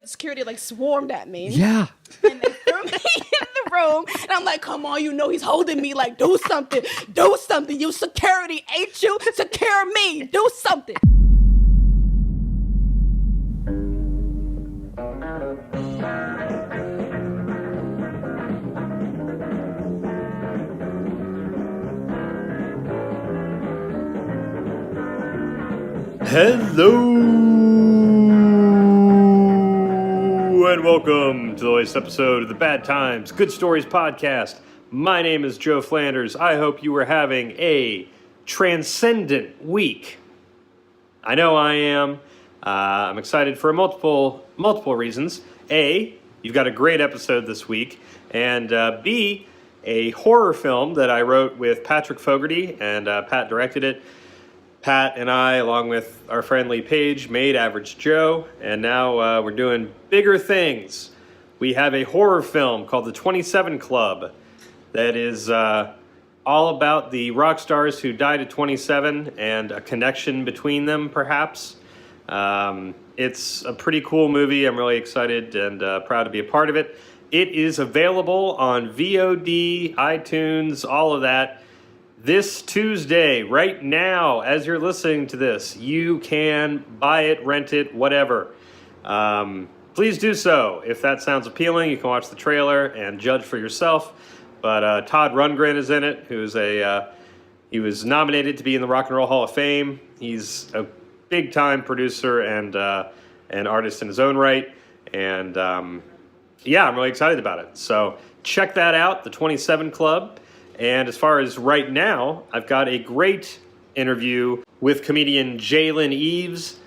Security like swarmed at me. Yeah. And they threw me in the room. And I'm like, come on, he's holding me. Like, do something. Do something. You security, ain't you? Secure me. Do something. Hello and welcome to the latest episode of the Bad Times Good Stories podcast. My name is Joe Flanders. I hope you are having a transcendent week. I know I am. I'm excited for multiple reasons. A, you've got a great episode this week, and B, a horror film that I wrote with Patrick Fogarty, and Pat directed it. Pat and I, along with our friend Lee Page, made Average Joe, and now we're doing bigger things. We have a horror film called The 27 Club that is all about the rock stars who died at 27 and a connection between them, perhaps. It's a pretty cool movie. I'm really excited and proud to be a part of it. It is available on VOD, iTunes, all of that. This Tuesday, right now, as you're listening to this, you can buy it, rent it, whatever. Please do so. If that sounds appealing, you can watch the trailer and judge for yourself. But Todd Rundgren is in it, he was nominated to be in the Rock and Roll Hall of Fame. He's a big-time producer and artist in his own right. And yeah, I'm really excited about it. So check that out, The 27 Club. And as far as right now, I've got a great interview with comedian Jaylin Eaves.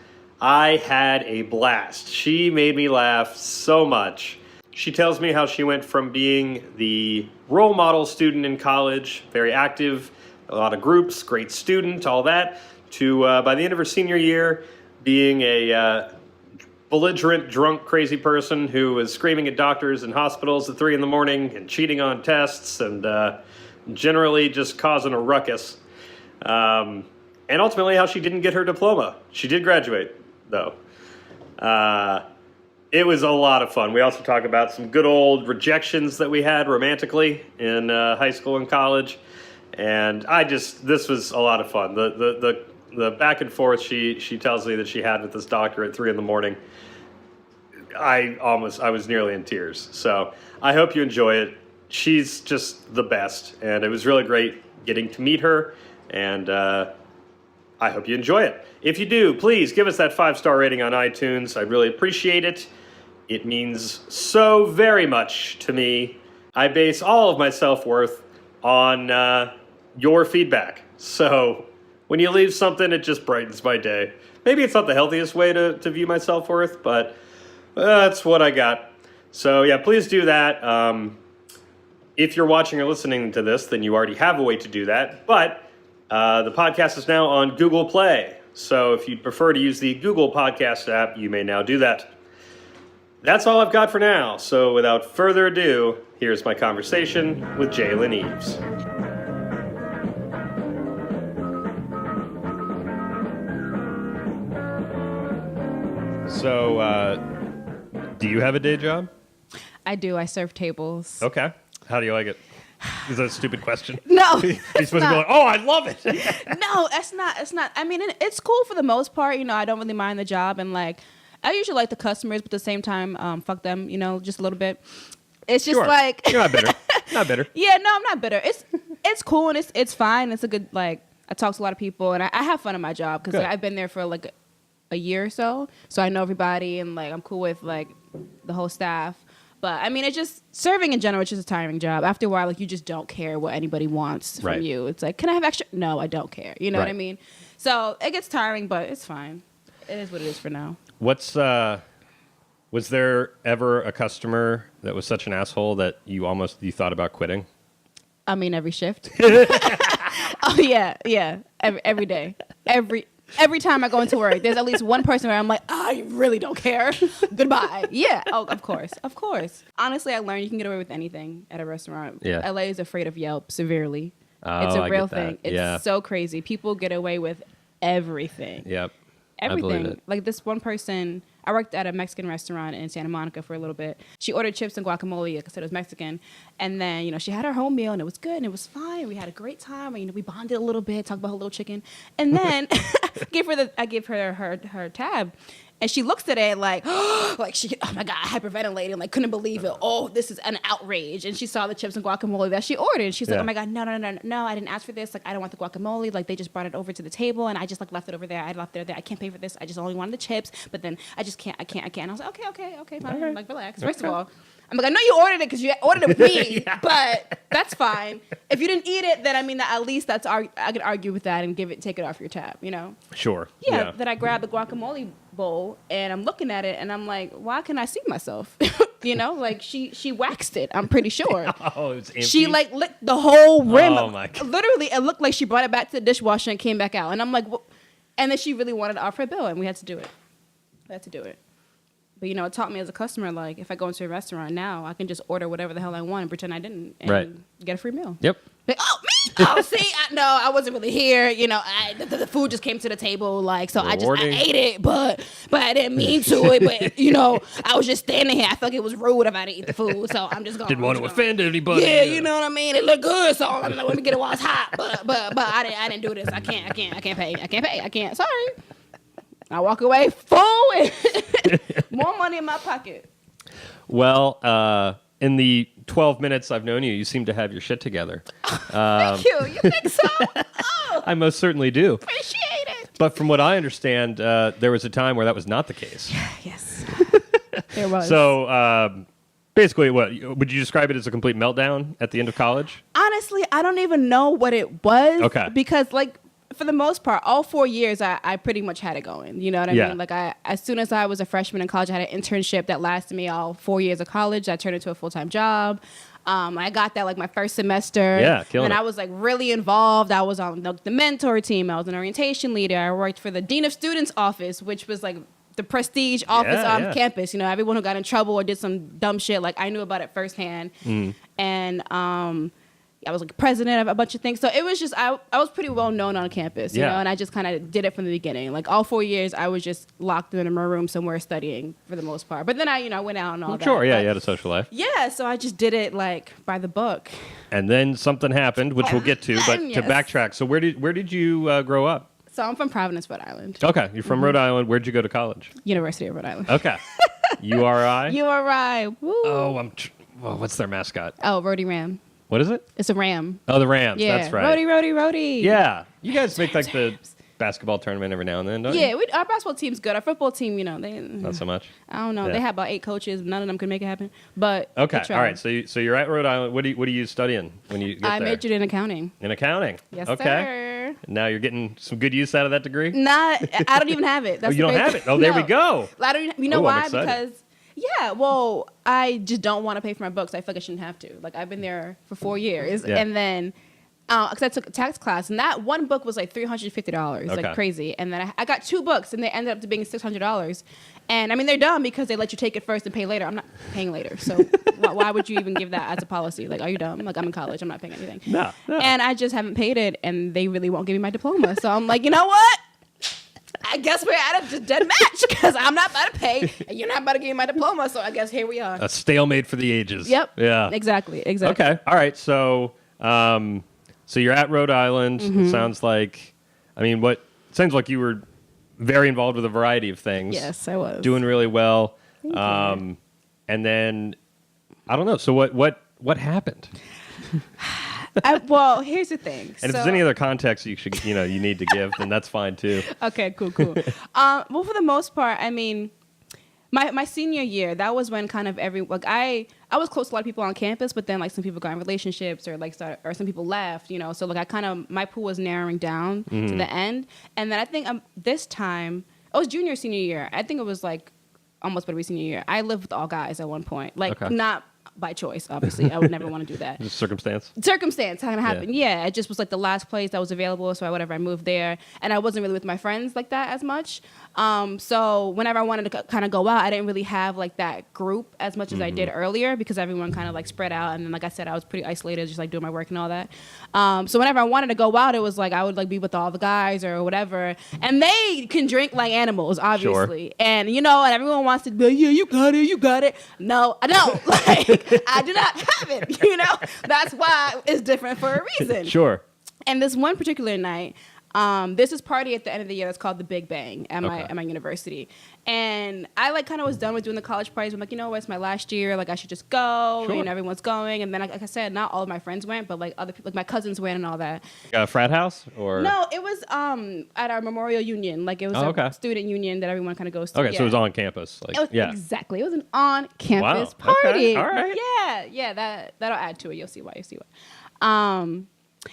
I had a blast. She made me laugh so much. She tells me how she went from being the role model student in college, very active, a lot of groups, great student, all that, to by the end of her senior year, being a belligerent, drunk, crazy person who was screaming at doctors and hospitals at 3 a.m. and cheating on tests and generally just causing a ruckus. And ultimately how she didn't get her diploma. She did graduate, though. It was a lot of fun. We also talk about some good old rejections that we had romantically in high school and college. And this was a lot of fun. The back and forth she tells me that she had with this doctor at 3 a.m. I was nearly in tears. So I hope you enjoy it. She's just the best, and it was really great getting to meet her, and I hope you enjoy it. If you do, please give us that 5-star rating on iTunes. I really appreciate it. It means so very much to me. I base all of my self-worth on your feedback. So when you leave something, it just brightens my day. Maybe it's not the healthiest way to view my self-worth, but that's what I got. So yeah, please do that. If you're watching or listening to this, then you already have a way to do that. But the podcast is now on Google Play. So if you'd prefer to use the Google Podcast app, you may now do that. That's all I've got for now. So without further ado, here's my conversation with Jaylin Eaves. So, do you have a day job? I do. I serve tables. Okay. How do you like it? Is that a stupid question? No. You're supposed to be like, oh, I love it. No, it's not. I mean, it's cool for the most part. I don't really mind the job. And, I usually like the customers, but at the same time, fuck them, just a little bit. It's just sure. You're not bitter. Not bitter. Yeah, no, I'm not bitter. It's cool and it's fine. It's a good, I talk to a lot of people, and I have fun at my job because I've been there for, a year or so. So I know everybody, and, I'm cool with, the whole staff. But, I mean, it's just, serving in general, it's just a tiring job. After a while, you just don't care what anybody wants from you. It's like, can I have extra? No, I don't care. You know what I mean? So, it gets tiring, but it's fine. It is what it is for now. Was there ever a customer that was such an asshole that you thought about quitting? I mean, every shift. Oh, yeah. Every day. Every time I go into work, there's at least one person where I'm like, I really don't care. Goodbye. Yeah. Oh, of course. Honestly, I learned you can get away with anything at a restaurant. Yeah. LA is afraid of Yelp severely. Oh, it's a real thing. It's so crazy. People get away with everything. Yep. everything. it. Like this one person, I worked at a Mexican restaurant in Santa Monica for a little bit. She ordered chips and guacamole, like I said, it was Mexican. And then, you know, she had her home meal and it was good and it was fine. We had a great time. And, you know, we bonded a little bit, talked about her little chicken. And then I gave her her tab. And she looks at it like, like she, oh my God, hyperventilating, like couldn't believe it. Oh, this is an outrage. And she saw the chips and guacamole that she ordered. And she's like, oh my God, no, I didn't ask for this. Like, I don't want the guacamole. Like, they just brought it over to the table and I just like left it over there. I left it there. I can't pay for this. I just only wanted the chips. But then I just can't. And I was like, okay, fine. Right. Like, relax. First of all, I'm like, I know you ordered it because you ordered it with me, but that's fine. If you didn't eat it, then I mean, at least I could argue with that and take it off your tab, you know? Sure. Yeah. Then I grabbed the guacamole bowl and I'm looking at it and I'm like, why can I see myself? You know, like she waxed it. I'm pretty sure. Oh, it's empty. She like licked the whole rim. Oh my God. Literally, it looked like she brought it back to the dishwasher and came back out. And I'm like, and then she really wanted to offer a bill and we had to do it. But, you know, it taught me as a customer, like, if I go into a restaurant now, I can just order whatever the hell I want and pretend I didn't and get a free meal. Yep. Like, oh, me? Oh, see? I wasn't really here. You know, the food just came to the table, like, so I ate it, but I didn't mean to it. But, you know, I was just standing here. I felt like it was rude if I didn't eat the food, so I'm just going Didn't want to offend anybody. Yeah, you know what I mean? It looked good, so I'm like, let me get it while it's hot. But I didn't do this. I can't pay. Sorry. I walk away full with more money in my pocket. Well, in the 12 minutes I've known you, you seem to have your shit together. Thank you. You think so? Oh, I most certainly do. appreciate it. But from what I understand, there was a time where that was not the case. Yes. There was. So basically, what would you describe it as a complete meltdown at the end of college? Honestly, I don't even know what it was. Okay. Because, like, for the most part, all 4 years, I pretty much had it going. You know what I mean? Like, as soon as I was a freshman in college, I had an internship that lasted me all 4 years of college. I turned into a full-time job. I got that, like, my first semester. Yeah, killing And it. I was, like, really involved. I was on the mentor team. I was an orientation leader. I worked for the Dean of Students office, which was, like, the prestige office on campus. You know, everyone who got in trouble or did some dumb shit, like, I knew about it firsthand. And, I was like president of a bunch of things. So it was just, I was pretty well known on campus, you know, and I just kind of did it from the beginning. Like all 4 years, I was just locked in my room somewhere studying for the most part. But then I went out and all that. Sure, yeah, but, you had a social life. Yeah, so I just did it like by the book. And then something happened, which we'll get to, but to backtrack. So where did you grow up? So I'm from Providence, Rhode Island. Okay, you're from Rhode Island. Where'd you go to college? University of Rhode Island. Okay. URI? URI. Woo. Oh, what's their mascot? Oh, Rhodey Ram. What is it? It's a ram. Oh, the Rams. Yeah. That's right. Rhodey. Yeah. You guys make like the basketball tournament every now and then, don't you? Yeah, our basketball team's good. Our football team, you know, they Not so much. I don't know. Yeah. They have about 8 coaches. None of them could make it happen. But Okay. they try. All right. So you're at Rhode Island. What are you studying when you get I there? majored in accounting. In accounting. Yes, okay. sir. Now you're getting some good use out of that degree? I don't even have it. That's you don't have it? Oh, there we go. I don't. You know Oh, I'm why? excited. Because well, I just don't want to pay for my books. I feel like I shouldn't have to. Like I've been there for 4 years, Yeah. and then because I took a tax class, and that one book was like $350, Okay. like crazy. And then I got 2 books, and they ended up being $600. And I mean, they're dumb because they let you take it first and pay later. I'm not paying later, so why would you even give that as a policy? Like, are you dumb? Like, I'm in college, I'm not paying anything. No. And I just haven't paid it, and they really won't give me my diploma. So I'm like, you know what? I guess we're at a dead match because I'm not about to pay, and you're not about to give me my diploma. So I guess here we are. A stalemate for the ages. Yep. Yeah. Exactly. Okay. All right. So, so you're at Rhode Island. Mm-hmm. It sounds like, sounds like you were very involved with a variety of things. Yes, I was. Doing really well. Thank you. And then, I don't know. So what happened? Well, here's the thing. And if there's any other context you need to give, then that's fine too. Okay, cool. Well, for the most part, I mean, my senior year, that was when kind of I was close to a lot of people on campus, but then like some people got in relationships or or some people left, you know. So like my pool was narrowing down to the end, and then I think this time it was senior year. I think it was like almost senior year. I lived with all guys at one point, like Okay. not by choice, obviously. I would never want to do that. Just circumstance. Circumstance kind of happened. Yeah, it just was like the last place that was available. So I moved there, and I wasn't really with my friends like that as much. So whenever I wanted to kind of go out, I didn't really have like that group as much as I did earlier because everyone kind of like spread out. And then, like I said, I was pretty isolated, just like doing my work and all that. So whenever I wanted to go out, it was like I would like be with all the guys or whatever, and they can drink like animals, obviously. Sure. And and everyone wants to be, yeah, you got it. No, I don't. Like, I do not have it. That's why it's different for a reason. Sure. And this one particular night, there's this party at the end of the year that's called the Big Bang at my university. And I like kind of was done with doing the college parties. I'm like, what, it's my last year. Like I should just go. Sure. Everyone's going. And then like I said, not all of my friends went, but like other people, like my cousins went and all that. A frat house or? No, it was at our Memorial Union. Like it was a student union that everyone kind of goes to. Okay, so it was on campus. Like, Exactly. It was an on-campus party. Okay. All right. Yeah, that'll add to it. You'll see why.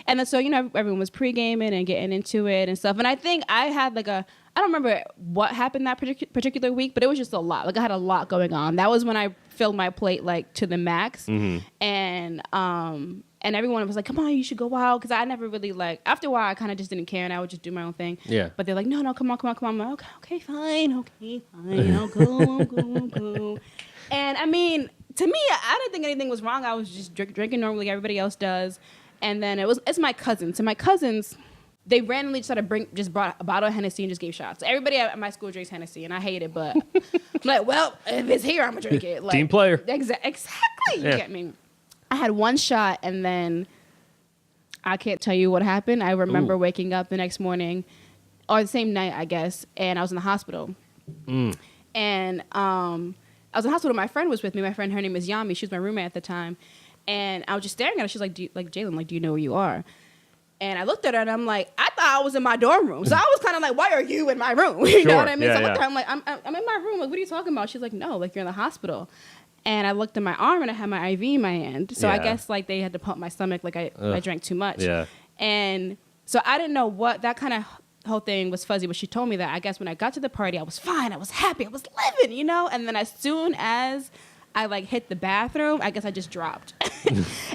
And then so, everyone was pre-gaming and getting into it and stuff. And I think I had like I don't remember what happened that particular week, but it was just a lot. Like I had a lot going on. That was when I filled my plate like to the max. Mm-hmm. And everyone was like, come on, you should go out. Because I never really like, after a while, I kind of just didn't care and I would just do my own thing. Yeah. But they're like, no, come on. I'm like, okay, fine. I'll go. And I mean, to me, I didn't think anything was wrong. I was just drinking normally. Everybody else does. And then it's my cousins. And my cousins, they randomly just brought a bottle of Hennessy and just gave shots. Everybody at my school drinks Hennessy, and I hate it, but I'm like, well, if it's here, I'm going to drink it. Like, team player. Exactly. You get me. I had one shot, and then I can't tell you what happened. I remember waking up the next morning, or the same night, I guess, and I was in the hospital. And I was in the hospital. My friend was with me. My friend, her name is Yami. She was my roommate at the time. And I was just staring at her. She's like, Jalen, like, do you know where you are? And I looked at her and I'm like, I thought I was in my dorm room. So I was kind of like, why are you in my room? You know what I mean? So I looked at her, I'm like, I'm in my room. Like, what are you talking about? She's like, no, like you're in the hospital. And I looked at my arm and I had my IV in my hand. So I guess like they had to pump my stomach. Like I drank too much. Yeah. And so I didn't know what that kind of whole thing was fuzzy, but she told me that I guess when I got to the party, I was fine. I was happy. I was living, And then as soon as I like hit the bathroom, I guess I just dropped.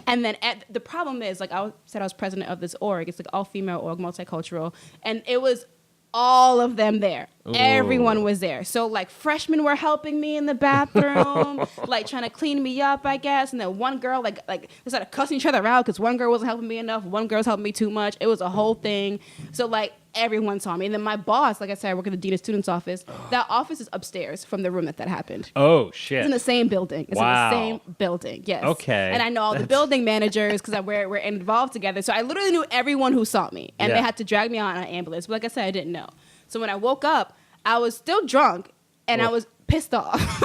And then the problem is, like I said, I was president of this org. It's like all female org, multicultural. And it was all of them there. Ooh. Everyone was there. So like freshmen were helping me in the bathroom, like trying to clean me up, I guess. And then one girl, like they started cussing each other out because one girl wasn't helping me enough. One girl was helping me too much. It was a whole thing. So like everyone saw me. And then my boss, like I said, I work at the Dean of Students office. That office is upstairs from the room that happened. Oh, shit. It's in the same building. It's in the same building, yes. Okay. And I know all the building managers because we're involved together. So I literally knew everyone who saw me. And they had to drag me on an ambulance. But like I said, I didn't know. So when I woke up, I was still drunk and I was pissed off.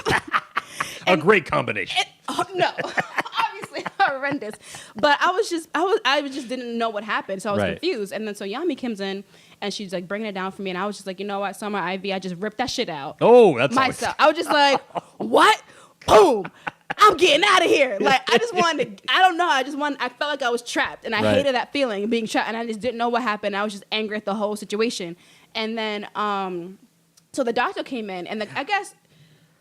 A great combination. No. Obviously horrendous. But I just didn't know what happened. So I was confused. And then so Yami comes in and she's like bringing it down for me. And I was just like, you know what? Summer IV, I just ripped that shit out. Oh, that's myself. I was just like, what? Boom. I'm getting out of here. Like, I just wanted to, I don't know. I felt like I was trapped. And I hated that feeling of being trapped. And I just didn't know what happened. I was just angry at the whole situation. And then, so the doctor came in and I guess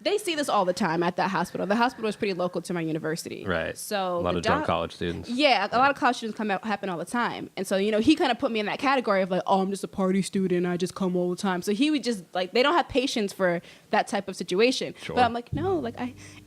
they see this all the time at that hospital. The hospital is pretty local to my university. Right. So a lot of drunk college students. Yeah, a lot of college students happen all the time. And so, he kind of put me in that category of like, oh, I'm just a party student. I just come all the time. So he would just like, they don't have patience for that type of situation. Sure. But I'm like, no, like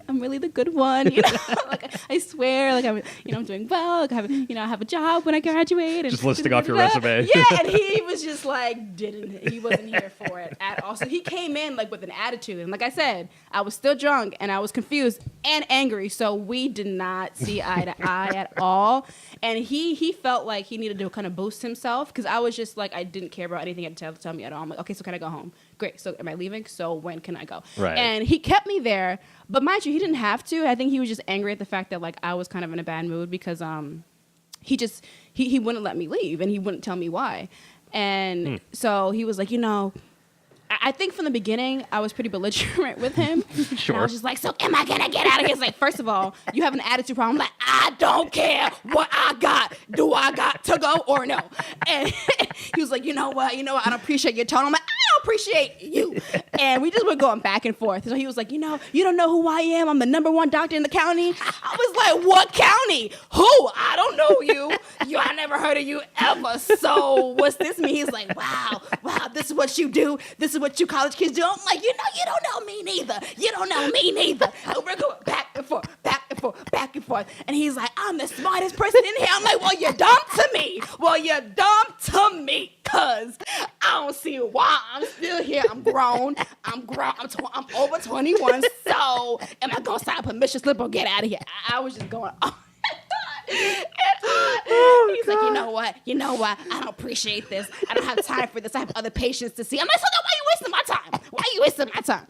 I'm really the good one. Like I swear, like I'm doing well. Like I have a job when I graduate. And just listing off your resume. Yeah, and he was just like, he wasn't here for it at all. So he came in like with an attitude. And like I said, I was still drunk and I was confused and angry. So we did not see eye to eye at all. And he felt like he needed to kind of boost himself because I was just like, I didn't care about anything he had to tell me at all. I'm like, okay, so can I go home? Great. So am I leaving? So when can I go? Right. And he kept me there. But mind you, he didn't have to. I think he was just angry at the fact that like I was kind of in a bad mood because he wouldn't let me leave and he wouldn't tell me why. And so he was like, I think from the beginning, I was pretty belligerent with him. Sure. And I was just like, so am I going to get out of here? He's like, first of all, you have an attitude problem. I'm like, I don't care what I got. Do I got to go or no? And he was like, you know what? I don't appreciate your tone. I'm like, I don't appreciate you. And we just were going back and forth. So he was like, you don't know who I am. I'm the #1 doctor in the county. I was like, what county? Who? I don't know you. I never heard of you ever. So what's this mean? He's like, wow, this is what you do. This is what you college kids do. I'm like, you don't know me neither. You don't know me neither. And we're going back and forth, back and forth, back and forth. And he's like, I'm the smartest person in here. I'm like, well, you're dumb to me. Because I don't see why I'm still here. I'm grown. I'm over 21. So am I going to sign a permission slip or get out of here? I was just going, oh. He's like, you know what? I don't appreciate this. I don't have time for this. I have other patients to see. I'm like, so why are you wasting my time? Why are you wasting my time?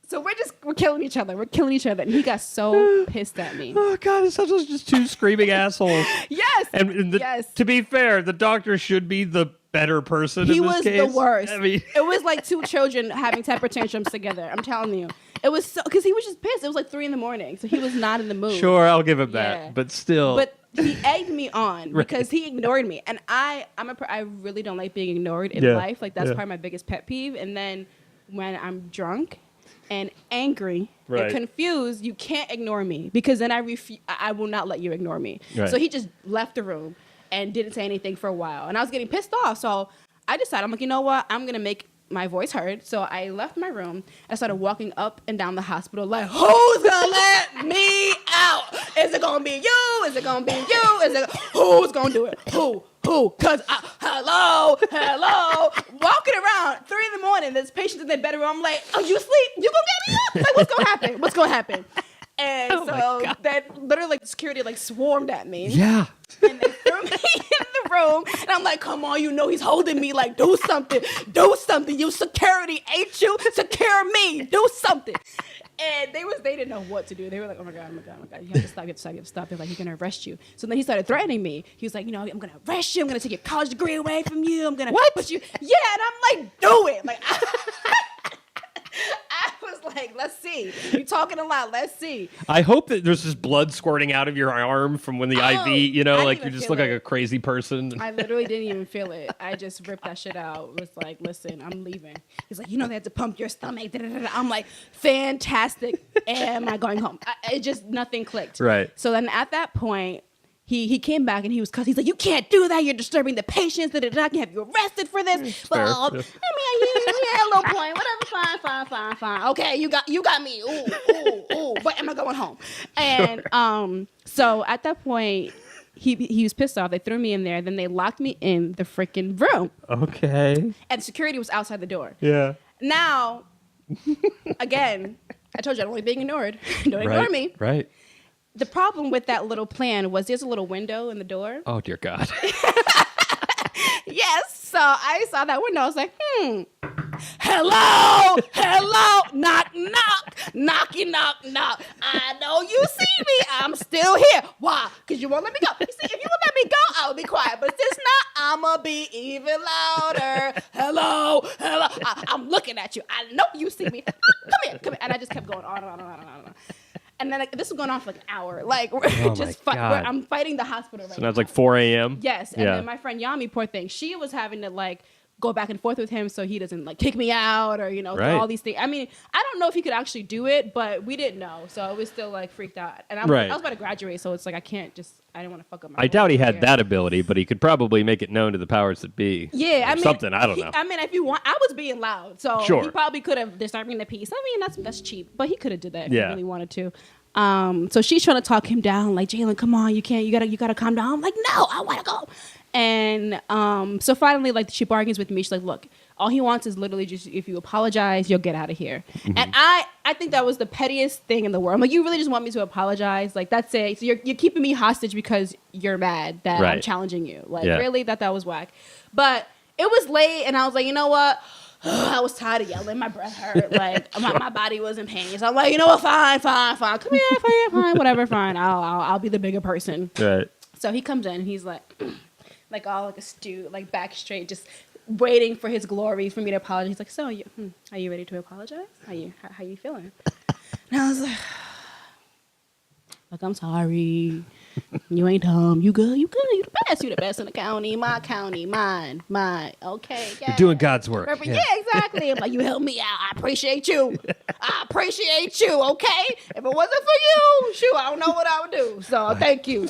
So we're killing each other. And he got so pissed at me. Oh, God, it sounds like just two screaming assholes. Yes. And yes. To be fair, the doctor should be the better person he in this was case. The worst. I mean, it was like two children having temper tantrums together. I'm telling you. It was so, because he was just pissed. It was like 3 a.m, so he was not in the mood. Sure, I'll give him that, but still. But he egged me on because he ignored me, and I really don't like being ignored in life. Like that's probably my biggest pet peeve. And then when I'm drunk and angry and confused, you can't ignore me because then I will not let you ignore me. Right. So he just left the room and didn't say anything for a while, and I was getting pissed off. So I decided, I'm like, you know what? I'm gonna make my voice heard. So I left my room and I started walking up and down the hospital like, who's gonna let me out? Is it gonna be you? Is it gonna be you? Who's gonna do it? Who? Cause hello, walking around 3 a.m. There's patients in their bedroom. I'm like, oh, you asleep? You gonna get me up? Like, what's gonna happen? And so that literally the security swarmed at me. Yeah. And they threw me in the room. And I'm like, come on, he's holding me. Like, do something. You security, ain't you? Secure me. Do something. And they didn't know what to do. They were like, oh my God. You have to stop. They're like, he's gonna arrest you. So then he started threatening me. He was like, I'm gonna arrest you. I'm gonna take your college degree away from you. I'm gonna put you. Yeah, and I'm like, do it. Like I was like, let's see. You're talking a lot. Let's see. I hope that there's just blood squirting out of your arm from when the IV, you just look like a crazy person. I literally didn't even feel it. I just ripped that shit out. It was like, listen, I'm leaving. He's like, they had to pump your stomach. I'm like, fantastic. Am I going home? It just, nothing clicked. Right. So then at that point, he came back and he was cussing. He's like, you can't do that. You're disturbing the patients. I can have you arrested for this. But I mean, yeah, a little point. Whatever. Fine. Okay, you got me. Ooh. But am I going home? And so at that point, he was pissed off. They threw me in there. Then they locked me in the freaking room. Okay. And security was outside the door. Yeah. Now, again, I told you I don't like being ignored. Don't ignore me. Right. The problem with that little plan was there's a little window in the door. Oh, dear God. Yes. So I saw that window. I was like, Hello. Knock. I know you see me. I'm still here. Why? Because you won't let me go. You see, if you won't let me go, I'll be quiet. But since not, I'm going to be even louder. Hello. I'm looking at you. I know you see me. Come here. And I just kept going on. And then this was going on for like an hour. Like, we're just I'm fighting the hospital right now. So now it's like 4 a.m.? Yes. And then my friend Yami, poor thing, she was having to go back and forth with him so he doesn't kick me out or, all these things. I mean, I don't know if he could actually do it, but we didn't know. So I was still freaked out. And I was about to graduate, so it's I can't I didn't want to fuck up my I doubt he had that ability, but he could probably make it known to the powers that be. Yeah, I mean, something, I don't know. I mean, if you want, I was being loud, so he probably could have disturbed the peace. I mean, that's cheap, but he could have did that if he really wanted to. So she's trying to talk him down, like, Jalen, come on, you gotta calm down. I'm like, no, I want to go. And so finally, she bargains with me. She's like, look, all he wants is literally just if you apologize, you'll get out of here. Mm-hmm. And I think that was the pettiest thing in the world. I'm like, you really just want me to apologize? Like, that's it. So you're keeping me hostage because you're mad that I'm challenging you. Really, that was whack. But it was late, and I was like, you know what? I was tired of yelling. My breath hurt. My body was in pain. So I'm like, you know what? Fine. Come here, fine. Whatever, fine. I'll be the bigger person. Right. So he comes in, and he's all a stew, back straight, just waiting for his glory for me to apologize. He's like, so, are you ready to apologize? How you feeling? And I was like, I'm sorry. You ain't dumb. You good. You good. You the best. You the best in the county. My county. Mine. Okay. Yeah. You're doing God's work. Yeah, exactly. I'm like, you helped me out. I appreciate you. Okay. If it wasn't for you, shoot, I don't know what I would do. So thank you.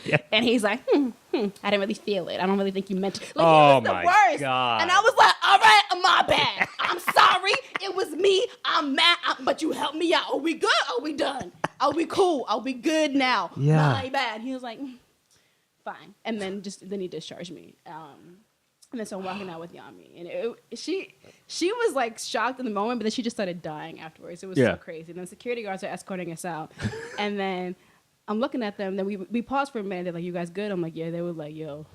Yeah. And he's like, I didn't really feel it. I don't really think you meant it. Like, oh, it was the my worst. God. And I was like, all right, my bad. I'm sorry. It was me. I'm mad. But you helped me out. Are we good? Are we done? Are we cool? Are we good now? Yeah. My bad. He was like, fine. And then he discharged me. And then so I'm walking out with Yami. And she was like shocked in the moment, but then she just started dying afterwards. It was so crazy. And then security guards are escorting us out. And then I'm looking at them. Then we paused for a minute. They're like, you guys good? I'm like, yeah. They were like, yo,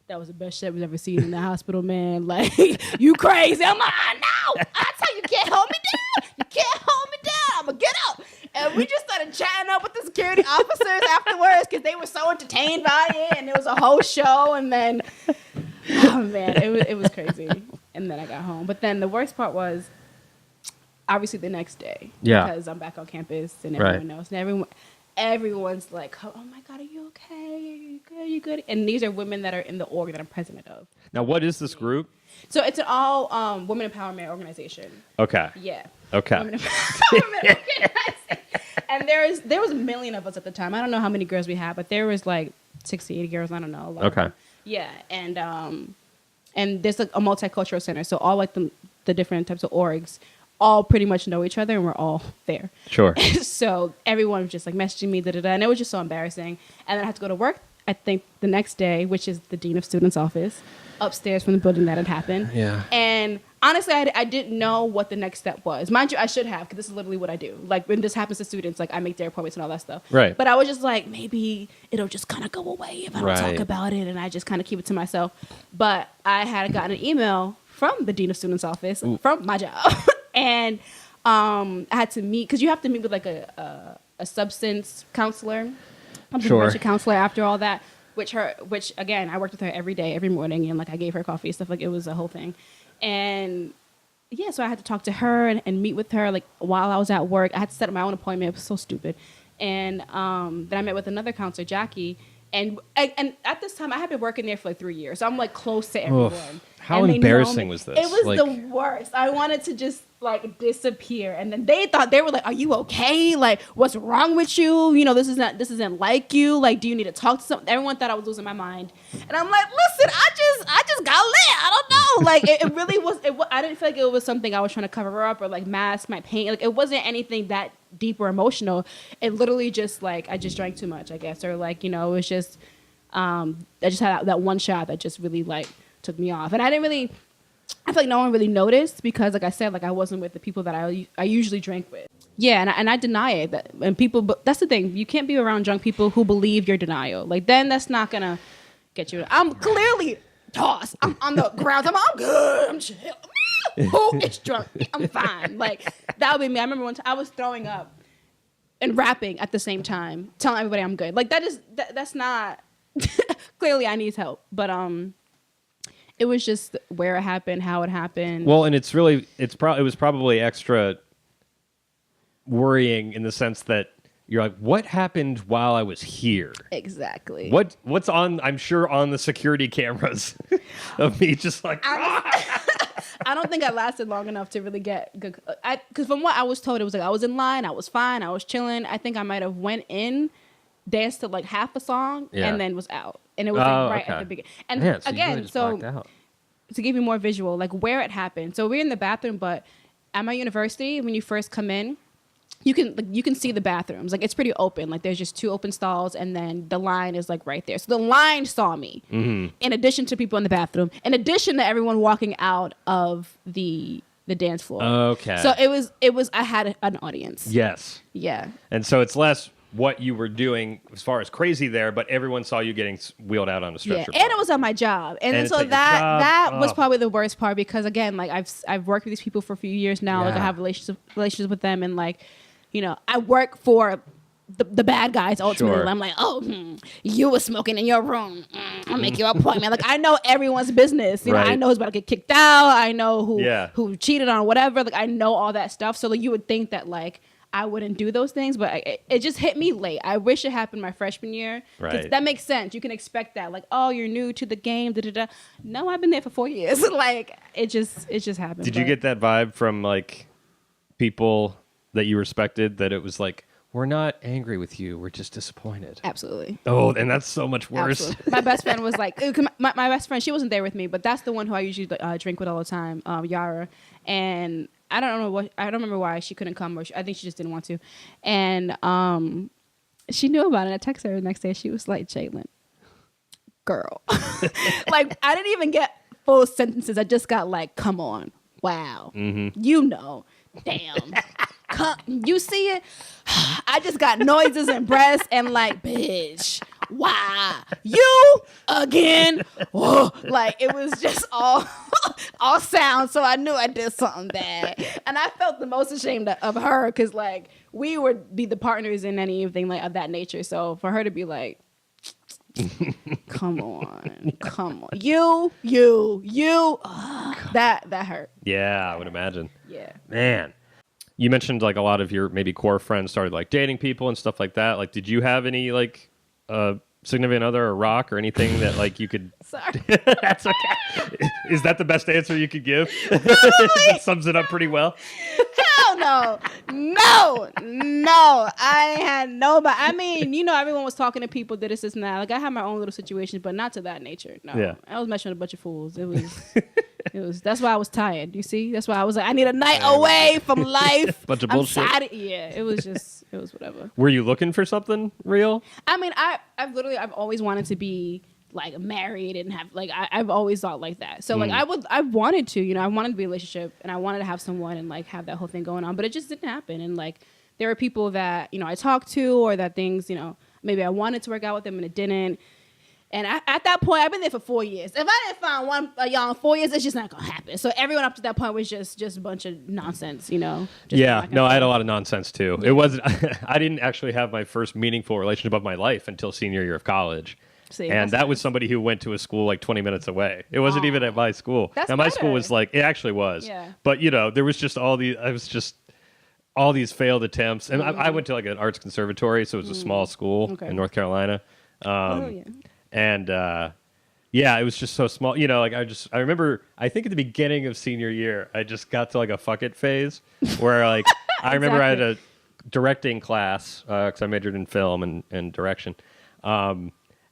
that was the best shit we've ever seen in the hospital, man. Like, you crazy. I'm like, I know. I tell you, can't hold me down. You can't hold me down. I'm going to get up. And we just started chatting up with the security officers afterwards because they were so entertained by it. And it was a whole show. And then, oh, man, it was crazy. And then I got home. But then the worst part was, obviously, the next day. Yeah. Because I'm back on campus and everyone knows. And everyone's like, oh, my God, are you okay? Are you good? Are you good? And these are women that are in the org that I'm president of. Now, what is this group? So it's an all women empowerment organization. Okay. Yeah. Okay. Women empowerment organization. And there was a million of us at the time. I don't know how many girls we had, but there was like 60, 80 girls. I don't know. A lot of them. Yeah. And there's like a multicultural center. So all like the different types of orgs all pretty much know each other and we're all there. Sure. So everyone was just like messaging me, and it was just so embarrassing. And then I had to go to work, I think, the next day, which is the Dean of Students' office, upstairs from the building that had happened. Yeah. And honestly, I didn't know what the next step was. Mind you, I should have, because this is literally what I do. Like, when this happens to students, like, I make their appointments and all that stuff. Right. But I was just like, maybe it'll just kind of go away if I don't talk about it, and I just kind of keep it to myself. But I had gotten an email from the Dean of Students' office, from my job. And I had to meet, because you have to meet with, like, a substance counselor. Sure. A counselor after all that. Which again, I worked with her every day, every morning, and like I gave her coffee and stuff. Like, it was a whole thing. And yeah, so I had to talk to her and meet with her like while I was at work. I had to set up my own appointment. It was so stupid. And then I met with another counselor, Jackie. And at this time, I had been working there for like 3 years. So I'm like close to everyone. Oof. How embarrassing was this? It was the worst. I wanted to just like disappear. And then they were like, are you okay? Like, what's wrong with you? You know, this isn't like you. Like, do you need to talk to someone? Everyone thought I was losing my mind. And I'm like, listen, I just got lit. I don't know. Like, it really was. I didn't feel like it was something I was trying to cover up or like mask my pain. Like, it wasn't anything that deep or emotional. It literally just like, I just drank too much, I guess. Or like, you know, it was just, I just had that one shot that just really like took me off. And I feel like no one really noticed because, like I said, like I wasn't with the people that I usually drank with. Yeah, and I deny it. But that's the thing. You can't be around drunk people who believe your denial. Like, then that's not gonna get you. I'm clearly tossed. I'm on the ground. I'm good. I'm chill. Who is drunk? I'm fine. Like, that would be me. I remember one time I was throwing up and rapping at the same time, telling everybody I'm good. Like, that's not. Clearly, I need help. But it was just where it happened, how it happened. Well, and it was probably extra worrying in the sense that you're like, what happened while I was here? Exactly. What's on? I'm sure on the security cameras of me just like. I don't think I lasted long enough to really get good. Because from what I was told, it was like I was in line, I was fine, I was chilling. I think I might have went in, danced to like half a song, and then was out. And it was like at the beginning. And man, so again, you really just blacked out. To give you more visual, like where it happened. So we're in the bathroom, but at my university, when you first come in, you can see the bathrooms. Like, it's pretty open. Like, there's just 2 open stalls, and then the line is like right there. So the line saw me, in addition to people in the bathroom, in addition to everyone walking out of the dance floor. Okay. So it was. I had an audience. Yes. Yeah. And so it's less what you were doing as far as crazy there, but everyone saw you getting wheeled out on a stretcher. Yeah, and it was on my job. And so that was probably the worst part because, again, like I've worked with these people for a few years now. Yeah. Like, I have relationships with them, and like, you know, I work for the bad guys ultimately. Sure. I'm like, you were smoking in your room. I'll make your appointment. Like, I know everyone's business. You know, I know who's about to get kicked out. I know who cheated on whatever. Like, I know all that stuff. So like, you would think that like I wouldn't do those things, but it just hit me late. I wish it happened my freshman year. Right. That makes sense. You can expect that. Like, oh, you're new to the game. Da, da, da. No, I've been there for 4 years. Like, it just happened. Did you get that vibe from like people that you respected, that it was like, we're not angry with you, we're just disappointed? Absolutely. Oh, and that's so much worse. Absolutely. My best friend was like, my best friend, she wasn't there with me, but that's the one who I usually drink with all the time, Yara. And I don't remember why she couldn't come, or I think she just didn't want to. And she knew about it. I texted her the next day. She was like, Jaylin, girl. Like, I didn't even get full sentences. I just got like, come on. Wow. Mm-hmm. You know. Damn. You see it? I just got noises and breaths and like, bitch, why? You again? Whoa. Like, it was just all sound. So I knew I did something bad. And I felt the most ashamed of her because, like, we would be the partners in anything like of that nature. So for her to be like, come on. You. That hurt. Yeah, I would imagine. Yeah. Man. You mentioned like a lot of your maybe core friends started like dating people and stuff like that. Like, did you have any like significant other or rock or anything that like you could? Sorry. That's okay. Is that the best answer you could give? That sums it up pretty well. Hell no. I had nobody. I mean, you know, everyone was talking to people, did this and that. Like, I had my own little situations, but not to that nature. No. Yeah. I was messing with a bunch of fools. It was. That's why I was tired. You see, that's why I was like, I need a night away from life. Bunch of I'm bullshit. tired. Yeah, it was whatever. Were you looking for something real? I mean, I've always wanted to be like married and have like I've always thought like that. So like I wanted to, you know, I wanted to be in a relationship and I wanted to have someone and like have that whole thing going on, but it just didn't happen. And like there were people that, you know, I talked to, or that things, you know, maybe I wanted to work out with them and it didn't. And at that point, I've been there for 4 years. If I didn't find y'all in 4 years, it's just not gonna happen. So everyone up to that point was just a bunch of nonsense, you know. Yeah, no, I had a lot of nonsense too. It wasn't. I didn't actually have my first meaningful relationship of my life until senior year of college. See, and that was somebody who went to a school like 20 minutes away. It wasn't even at my school. That's now my better. school was like, it actually was. Yeah. But you know, there was just all these failed attempts. And I went to like an arts conservatory, so it was a small school in North Carolina. And yeah, it was just so small. You know, like I remember, I think at the beginning of senior year, I just got to like a fuck it phase where like, I remember I had a directing class because I majored in film and direction.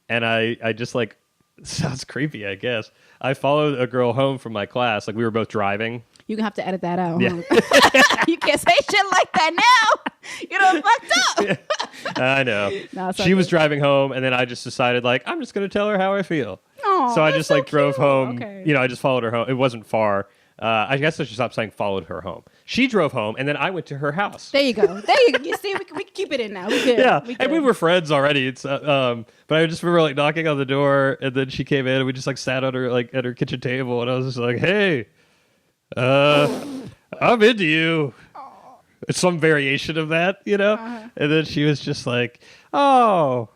And I just like, sounds creepy, I guess. I followed a girl home from my class. Like we were both driving. You're gonna have to edit that out. Yeah. Huh? You can't say shit like that now. You know, fucked up. I know. No, she was driving home, and then I just decided, like, I'm just going to tell her how I feel. Aww, so I just, like, drove home. Okay. You know, I just followed her home. It wasn't far. I guess I should stop saying followed her home. She drove home, and then I went to her house. There you go. You see, we can keep it in now. We good. Yeah, we and we were friends already. It's but I just remember, like, knocking on the door, and then she came in, and we just, like, sat on her, like, at her kitchen table, and I was just like, hey, I'm into you. It's some variation of that, you know? And then she was just like, oh,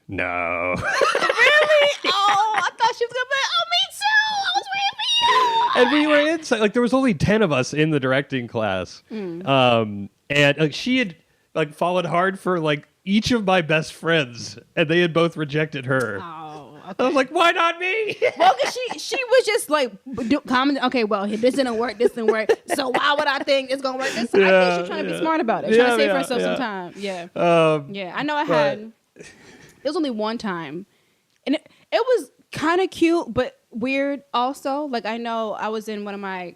no. Really? Oh, I thought she was going to be like, oh, me too. I was waiting for you. And we were inside. Like, there was only 10 of us in the directing class. And like, she had, like, fallen hard for, like, each of my best friends. And they had both rejected her. Oh, okay. I was like, why not me? Well, because she was just like, comment, okay, well, this didn't work, so why would I think it's going to work this time? I think she's trying to be smart about it. Trying to save herself some time. Yeah. Yeah, I know it was only one time. And it was kind of cute, but weird also. Like, I know I was in one of my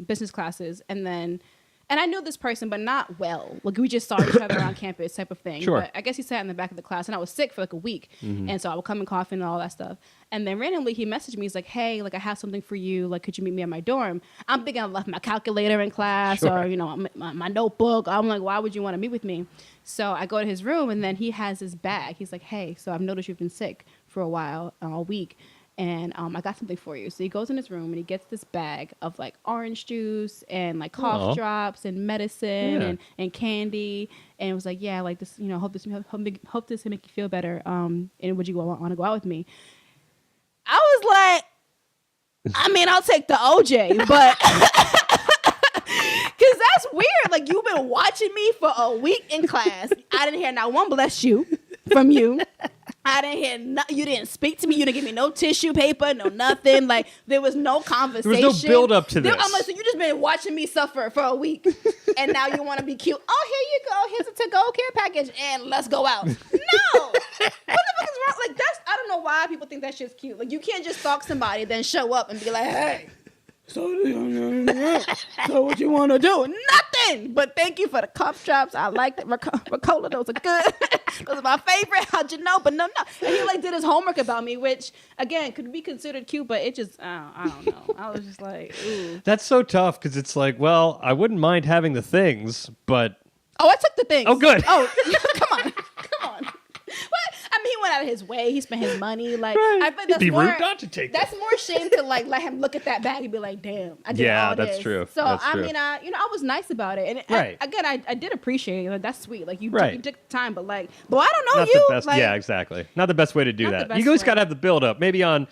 business classes, and I knew this person, but not well. Like, we just saw each other on campus type of thing. Sure. But I guess he sat in the back of the class, and I was sick for like a week. And so I would come and cough and all that stuff. And then randomly he messaged me. He's like, hey, like, I have something for you. Like, could you meet me at my dorm? I'm thinking I left my calculator in class or, you know, my notebook. I'm like, why would you want to meet with me? So I go to his room, and then he has his bag. He's like, hey, so I've noticed you've been sick for a while, all week. And I got something for you. So he goes in his room and he gets this bag of like orange juice and like cough drops and medicine and candy. And it was like, yeah, like this, you know, hope this can make you feel better. And would you want to go out with me? I was like, I mean, I'll take the OJ, but because that's weird. Like, you've been watching me for a week in class. I didn't hear not one bless you from you. I didn't hear you didn't speak to me. You didn't give me no tissue paper, no nothing. Like, there was no conversation. There was no build up to this. I'm like, so you just been watching me suffer for a week, and now you want to be cute. Oh, here you go. Here's a to-go care package, and let's go out. No, what the fuck is wrong? Like, I don't know why people think that shit's cute. Like, you can't just stalk somebody, then show up and be like, hey. So what you want to do? Nothing. But thank you for the cough drops. I like that. Ricola, those are good. Those are my favorite. How'd you know? But no. And he like did his homework about me, which again could be considered cute, but it just I don't know. I was just like, ooh. That's so tough because it's like, well, I wouldn't mind having the things, but I took the things. Oh, good. Oh, come on. What? I mean, he went out of his way. He spent his money. Like, right. I think that's be more. Rude not to take that's them. more shame to like let him look at that bag and be like, "Damn, I did all this." Yeah, that's true. So that's I true. mean, I was nice about it, and right. I did appreciate it. Like, that's sweet. Like you took the time, but like, I don't know not you. The best, like, yeah, exactly. Not the best way to do Not that. You always got to have the build up. Maybe on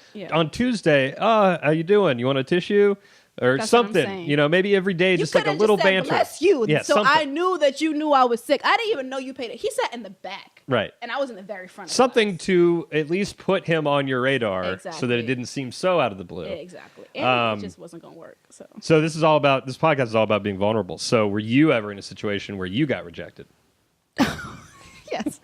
Tuesday. Oh, how you doing? You want a tissue? Or that's something, maybe every day, just like a little just said, banter. Bless you. Yeah, so something. I knew that you knew I was sick. I didn't even know you paid it. He sat in the back. Right. And I was in the very front. Something to at least put him on your radar exactly. so that it didn't seem so out of the blue. Exactly. And it just wasn't going to work. So this podcast is all about being vulnerable. So were you ever in a situation where you got rejected? Yes.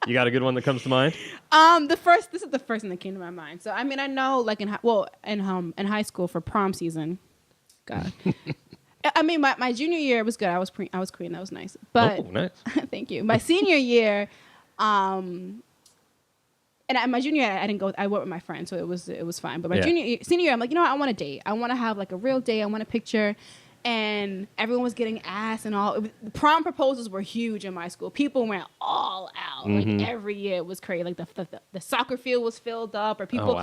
You got a good one that comes to mind? This is the first thing that came to my mind. So I mean, I know like in high school for prom season. God. I mean, my junior year was good. I was queen. That was nice. But nice. Thank you. My senior year, and my junior year, I didn't go. I went with my friend, so it was fine. But my senior year, I'm like, you know what? I want a date. I want to have like a real date. I want a picture. And everyone was getting ass and all. Prom proposals were huge in my school. People went all out. Mm-hmm. Like every year it was crazy. Like the soccer field was filled up, or people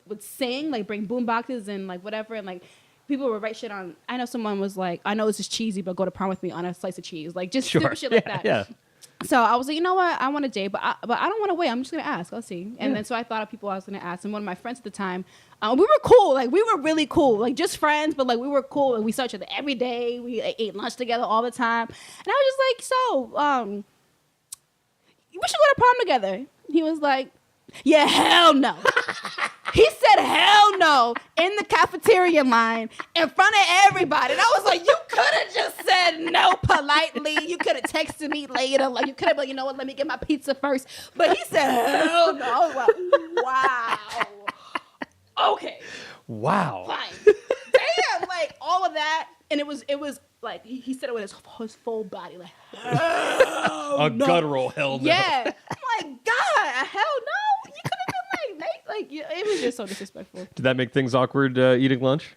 would sing, like bring boom boxes and like whatever, and like people would write shit on. I know someone was like, I know this is cheesy, but go to prom with me on a slice of cheese. Like just stupid shit like that. Yeah. So I was like, you know what? I want a date, but I don't want to wait. I'm just going to ask. I'll see. And then so I thought of people I was going to ask. And one of my friends at the time, we were cool. Like, we were really cool. Like, just friends, but, like, we were cool. And we saw each other every day. We ate lunch together all the time. And I was just like, so, we should go to prom together. He was like, yeah, hell no. He said hell no in the cafeteria line in front of everybody. And I was like, you could have just said no politely. You could have texted me later. Like, you could have been like, you know what, let me get my pizza first. But he said hell no. I was like, wow. Okay. Wow. Fine. Damn. Like, all of that. And it was like, he said it with his full body. Like, a guttural hell no. Yeah. I'm like, God, hell no. You could have been like, mate. Like, it was just so disrespectful. Did that make things awkward eating lunch?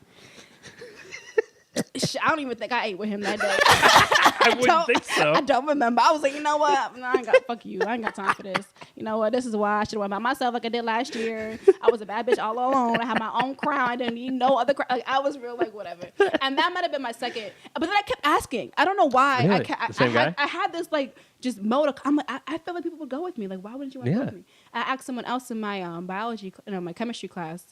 I don't even think I ate with him that day. I wouldn't think so. I don't remember. I was like, you know what? No, I ain't got, fuck you. I ain't got time for this. You know what? This is why I should have went by myself like I did last year. I was a bad bitch all alone. I had my own crown. I didn't need no other crown. Like, I was real like whatever. And that might have been my second. But then I kept asking. I don't know why. Really? The same guy? I had this like just mode. I'm like, I felt like people would go with me. Like, why wouldn't you want to go with me? I asked someone else in my biology, my chemistry class.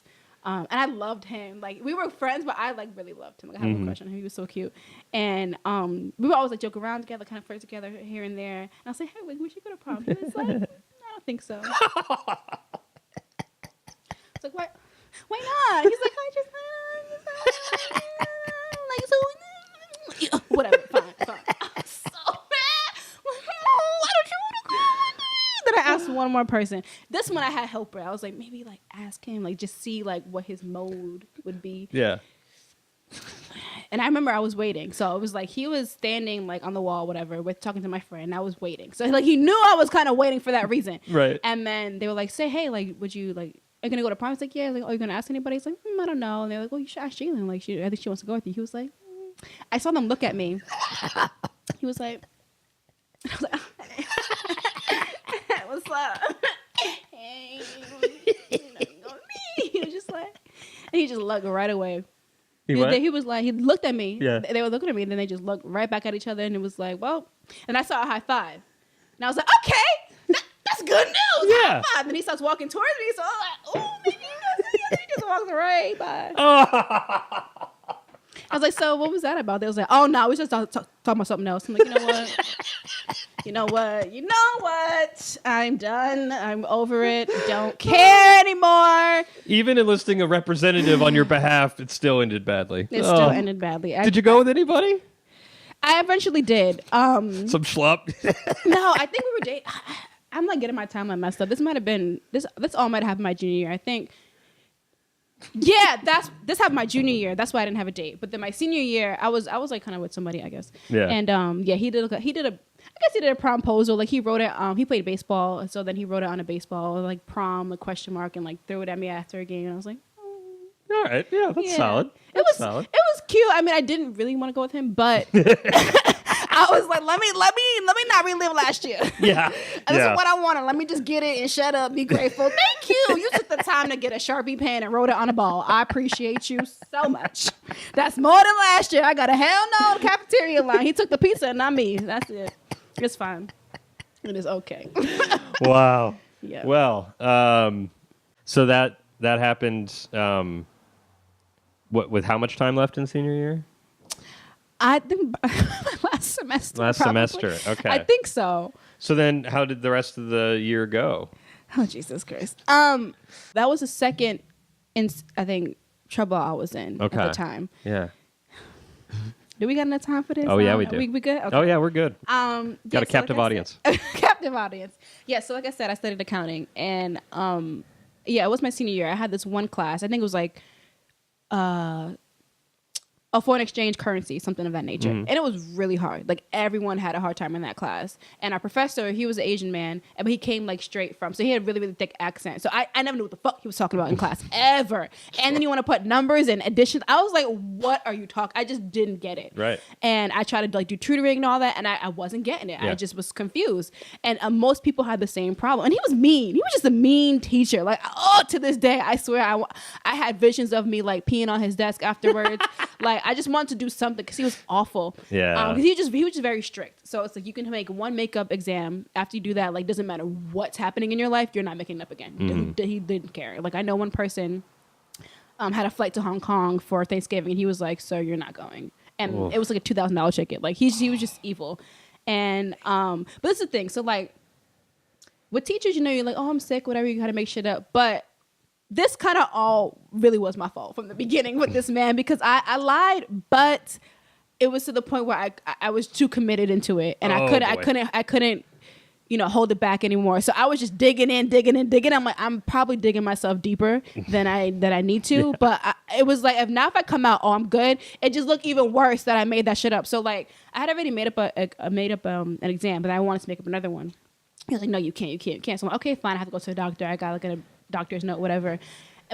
And I loved him. Like, we were friends, but I like really loved him. Like, I had a crush on him. He was so cute. And we would always like joke around together, kind of flirt together here and there. And I was like, hey, we should go to prom. He was like, I don't think so. It's like, what? Why not? He's like, I just like so whatever. Fine. I was so mad. Why don't you want to go? Then I asked one more person. This one I had helper. I was like, maybe like ask him, like just see like what his mode would be. Yeah. And I remember I was waiting. So it was like he was standing like on the wall, whatever, with talking to my friend. And I was waiting. So like he knew I was kind of waiting for that reason. Right. And then they were like, say, hey, like, would you like, are you gonna go to prom? I was like, yeah. Like, are you gonna ask anybody? He's like, I don't know. And they're like, well, you should ask Jaylin. Like, I think she wants to go with you. He was like, I saw them look at me. He was like, I was like, what's up? Hey, he was just like, and he just looked right away. He was like, he looked at me. Yeah. They were looking at me, and then they just looked right back at each other, and it was like, well, and I saw a high five, and I was like, okay, that's good news. Yeah. High five. And he starts walking towards me, so I'm like, oh, maybe he just walks right by. I was like, so what was that about? They was like, oh no, we just talking about something else. I'm like, you know what? I'm done. I'm over it. Don't care anymore. Even enlisting a representative on your behalf, it still ended badly. It still ended badly. Did you go with anybody? I eventually did. Some schlup? No, I think we were dating. I'm like getting my timeline messed up. This might have been this all might have happened my junior year. I think. Yeah, this happened my junior year. That's why I didn't have a date. But then my senior year, I was like kind of with somebody, I guess. Yeah. And he did a promposal. Like he wrote it. He played baseball, and so then he wrote it on a baseball like prom, like question mark, and like threw it at me after a game. And I was like, all right, yeah, that's solid. It was cute. I mean, I didn't really want to go with him, but I was like, let me not relive last year. Yeah. This is what I wanted. Let me just get it and shut up. Be grateful. Thank you. You took the time to get a Sharpie pen and wrote it on a ball. I appreciate you so much. That's more than last year. I got a hell no cafeteria line. He took the pizza and not me. That's it. It's fine. It is okay. Wow. Yeah. Well, so that happened. What with how much time left in senior year? I think last semester. Last probably. semester. Okay. I think so. So then, how did the rest of the year go? Oh, Jesus Christ. That was the second, I think, trouble I was in at the time. Yeah. Do we got enough time for this? Oh, yeah, we do. We good? Okay. Oh, yeah, we're good. Got a captive audience. Captive audience. Yeah, so like I said, I studied accounting. And, it was my senior year. I had this one class. I think it was like a foreign exchange currency, something of that nature. And it was really hard. Like everyone had a hard time in that class. And our professor, he was an Asian man, but he came like straight from, so he had a really, really thick accent. So I never knew what the fuck he was talking about in class, ever. And then you want to put numbers and additions. I was like, what are you talking? I just didn't get it. Right. And I tried to like do tutoring and all that, and I wasn't getting it. I just was confused. And most people had the same problem. And he was mean. He was just a mean teacher. Like, to this day, I swear, I had visions of me like peeing on his desk afterwards. Like, I just wanted to do something because he was awful. Yeah. He was just very strict. So it's like you can make one makeup exam. After you do that, like doesn't matter what's happening in your life, you're not making it up again. He didn't care. Like I know one person had a flight to Hong Kong for Thanksgiving, and he was like, "Sir, you're not going." And it was like a $2,000 ticket. Like he was just evil. And but that's the thing. So like with teachers, you're like, "Oh, I'm sick," whatever. You gotta make shit up, but this kind of all really was my fault from the beginning with this man because I lied, but it was to the point where I was too committed into it, and I couldn't, hold it back anymore. So I was just digging in. I'm like, I'm probably digging myself deeper than I need to. But it was like, if I come out, I'm good. It just looked even worse that I made that shit up. So like, I had already made up an exam, but I wanted to make up another one. He was like, no, you can't. So I'm like, okay, fine. I have to go to the doctor. I got like a doctor's note, whatever.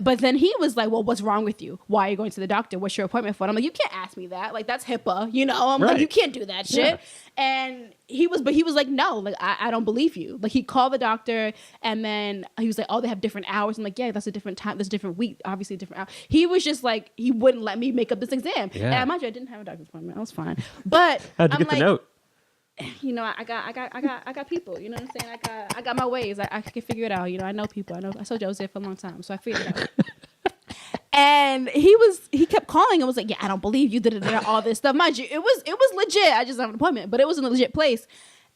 But then he was like, well, what's wrong with you? Why are you going to the doctor? What's your appointment for? And I'm like, you can't ask me that. Like, that's HIPAA, I'm right. like, you can't do that shit. Yeah. And he was like, no, like, I don't believe you. Like, he called the doctor, and then he was like, oh, they have different hours. I'm like, yeah, that's a different time. That's a different week, obviously a different hour. He was just like, he wouldn't let me make up this exam. Yeah. And mind you, I didn't have a doctor's appointment. I was fine. But how'd you get the note? I got people, you know what I'm saying? I got my ways. I can figure it out. I know people. I told you I was there for a long time, so I figured it out. And he kept calling and was like, yeah, I don't believe you did all this stuff. Mind you, it was legit. I just didn't have an appointment, but it was in a legit place.